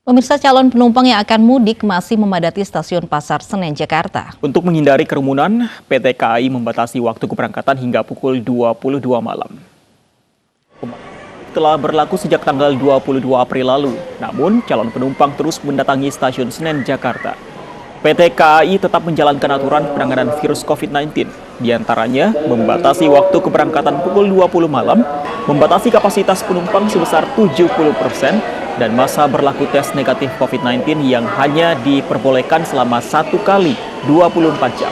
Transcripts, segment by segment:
Pemirsa, calon penumpang yang akan mudik masih memadati stasiun Pasar Senen, Jakarta. Untuk menghindari kerumunan, PT KAI membatasi waktu keberangkatan hingga pukul 22 malam. Telah berlaku sejak tanggal 22 April lalu, namun calon penumpang terus mendatangi stasiun Senen, Jakarta. PT KAI tetap menjalankan aturan penanganan virus COVID-19, diantaranya membatasi waktu keberangkatan pukul 20 malam, membatasi kapasitas penumpang sebesar 70%, dan masa berlaku tes negatif COVID-19 yang hanya diperbolehkan selama 1 kali 24 jam.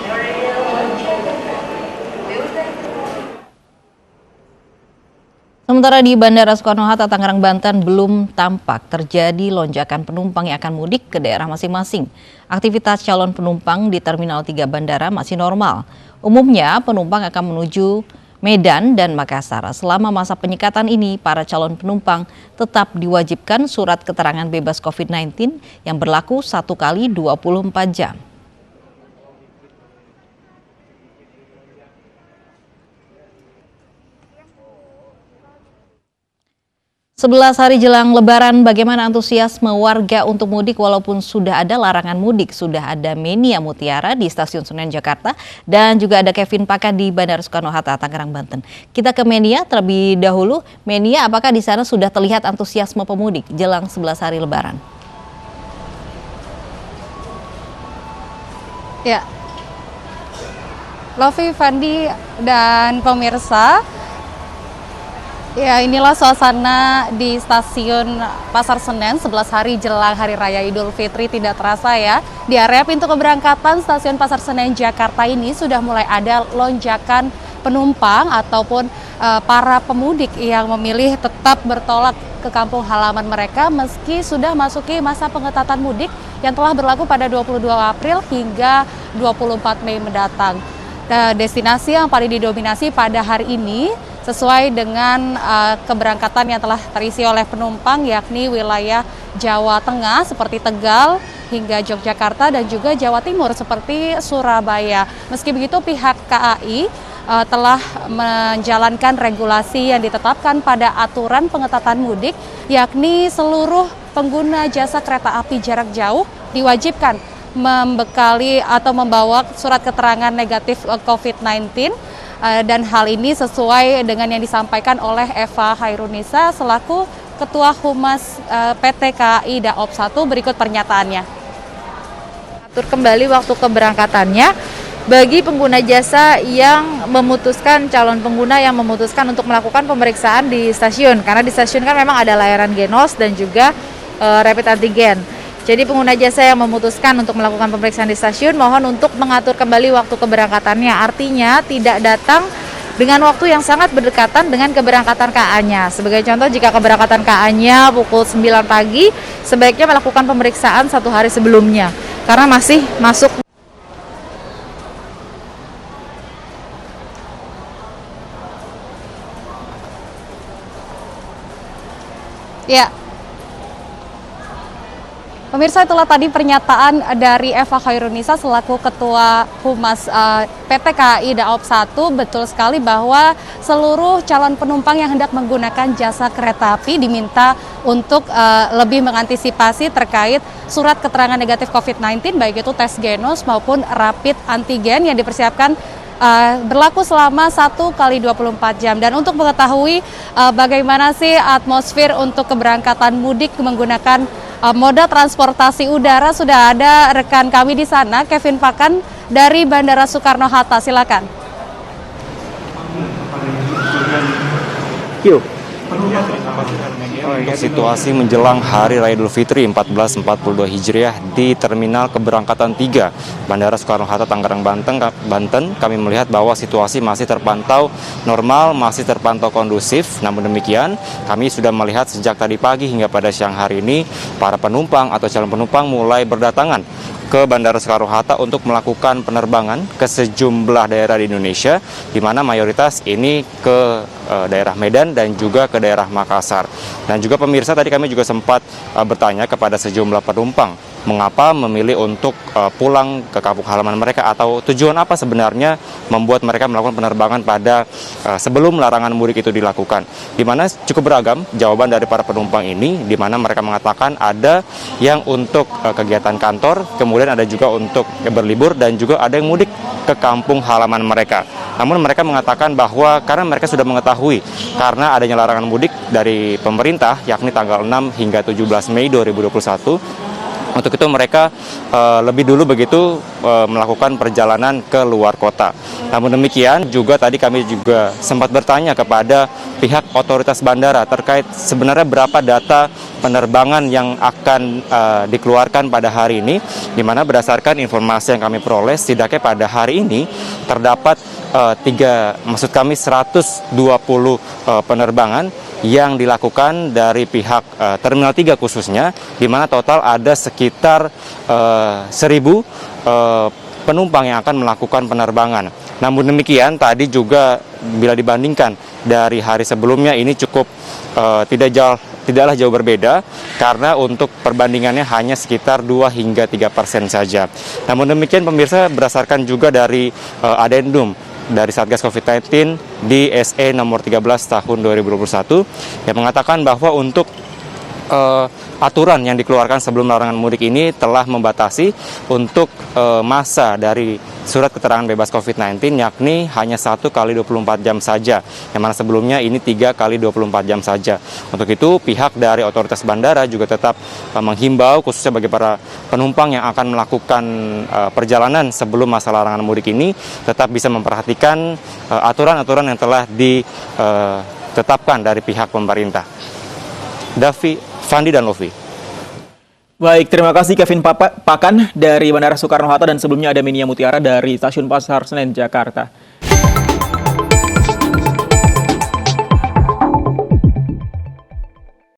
Sementara di Bandara Soekarno-Hatta, Tangerang, Banten belum tampak terjadi lonjakan penumpang yang akan mudik ke daerah masing-masing. Aktivitas calon penumpang di Terminal 3 Bandara masih normal. Umumnya penumpang akan menuju Medan dan Makassar. Selama masa penyekatan ini, para calon penumpang tetap diwajibkan surat keterangan bebas COVID-19 yang berlaku 1 kali 24 jam. Sebelas hari jelang Lebaran, bagaimana antusiasme warga untuk mudik walaupun sudah ada larangan mudik? Sudah ada Menia Mutiara di Stasiun Senen, Jakarta, dan juga ada Kevin Paka di Bandara Soekarno-Hatta, Tangerang, Banten. Kita ke Menia terlebih dahulu. Menia, apakah di sana sudah terlihat antusiasme pemudik jelang 11 hari Lebaran? Ya, Lovi, Fandi, dan pemirsa. Ya, inilah suasana di stasiun Pasar Senen 11 hari jelang Hari Raya Idul Fitri. Tidak terasa ya, di area pintu keberangkatan stasiun Pasar Senen Jakarta ini sudah mulai ada lonjakan penumpang ataupun para pemudik yang memilih tetap bertolak ke kampung halaman mereka meski sudah masuki masa pengetatan mudik yang telah berlaku pada 22 April hingga 24 Mei mendatang. Destinasi yang paling didominasi pada hari ini sesuai dengan keberangkatan yang telah terisi oleh penumpang, yakni wilayah Jawa Tengah seperti Tegal hingga Yogyakarta dan juga Jawa Timur seperti Surabaya. Meski begitu, pihak KAI telah menjalankan regulasi yang ditetapkan pada aturan pengetatan mudik, yakni seluruh pengguna jasa kereta api jarak jauh diwajibkan membekali atau membawa surat keterangan negatif COVID-19. Dan hal ini sesuai dengan yang disampaikan oleh Eva Hairunisa selaku Ketua Humas PT KAI Daop 1. Berikut pernyataannya. Atur kembali waktu keberangkatannya bagi pengguna jasa yang memutuskan, calon pengguna yang memutuskan untuk melakukan pemeriksaan di stasiun. Karena di stasiun kan memang ada layanan Genos dan juga rapid antigen. Jadi pengguna jasa yang memutuskan untuk melakukan pemeriksaan di stasiun mohon untuk mengatur kembali waktu keberangkatannya. Artinya tidak datang dengan waktu yang sangat berdekatan dengan keberangkatan KA-nya. Sebagai contoh, jika keberangkatan KA-nya pukul 9 pagi, sebaiknya melakukan pemeriksaan 1 hari sebelumnya. Karena masih masuk. Ya. Pemirsa, itulah tadi pernyataan dari Eva Hairunisa selaku Ketua Humas PT KAI Daop 1. Betul sekali bahwa seluruh calon penumpang yang hendak menggunakan jasa kereta api diminta untuk lebih mengantisipasi terkait surat keterangan negatif COVID-19, baik itu tes Genos maupun rapid antigen yang dipersiapkan berlaku selama 1 kali 24 jam. Dan untuk mengetahui bagaimana sih atmosfer untuk keberangkatan mudik menggunakan moda transportasi udara, sudah ada rekan kami di sana, Kevin Pakan dari Bandara Soekarno-Hatta. Silakan. Untuk situasi menjelang Hari Raya Idul Fitri 1442 Hijriah di Terminal Keberangkatan 3 Bandara Soekarno-Hatta, Tangerang, Banten, kami melihat bahwa situasi masih terpantau normal, masih terpantau kondusif. Namun demikian, kami sudah melihat sejak tadi pagi hingga pada siang hari ini, para penumpang atau calon penumpang mulai berdatangan ke Bandara Soekarno-Hatta untuk melakukan penerbangan ke sejumlah daerah di Indonesia, di mana mayoritas ini ke daerah Medan dan juga ke daerah Makassar. Dan juga pemirsa, tadi kami juga sempat bertanya kepada sejumlah penumpang mengapa memilih untuk pulang ke kampung halaman mereka, atau tujuan apa sebenarnya membuat mereka melakukan penerbangan pada sebelum larangan mudik itu dilakukan. Di mana cukup beragam jawaban dari para penumpang ini, di mana mereka mengatakan ada yang untuk kegiatan kantor, kemudian ada juga untuk berlibur, dan juga ada yang mudik ke kampung halaman mereka. Namun mereka mengatakan bahwa karena mereka sudah mengetahui karena adanya larangan mudik dari pemerintah, yakni tanggal 6 hingga 17 Mei 2021, untuk itu mereka lebih dulu begitu melakukan perjalanan ke luar kota. Namun demikian juga tadi kami juga sempat bertanya kepada pihak otoritas bandara terkait sebenarnya berapa data penerbangan yang akan dikeluarkan pada hari ini, di mana berdasarkan informasi yang kami peroleh setidaknya pada hari ini terdapat 120 penerbangan yang dilakukan dari pihak Terminal 3 khususnya, di mana total ada sekitar 1.000 penumpang yang akan melakukan penerbangan. Namun demikian, tadi juga bila dibandingkan dari hari sebelumnya ini cukup tidaklah jauh berbeda, karena untuk perbandingannya hanya sekitar 2 hingga 3% saja. Namun demikian pemirsa, berdasarkan juga dari adendum dari Satgas COVID-19 di SE nomor 13 tahun 2021 yang mengatakan bahwa untuk aturan yang dikeluarkan sebelum larangan mudik ini telah membatasi untuk masa dari surat keterangan bebas COVID-19, yakni hanya 1 kali 24 jam saja, yang mana sebelumnya ini 3 kali 24 jam saja. Untuk itu pihak dari otoritas bandara juga tetap menghimbau khususnya bagi para penumpang yang akan melakukan perjalanan sebelum masa larangan mudik ini tetap bisa memperhatikan aturan-aturan yang telah ditetapkan dari pihak pemerintah. Davi, Fandi, dan Lovi. Baik, terima kasih Kevin Pakan dari Bandara Soekarno-Hatta, dan sebelumnya ada Minia Mutiara dari Stasiun Pasar Senen, Jakarta.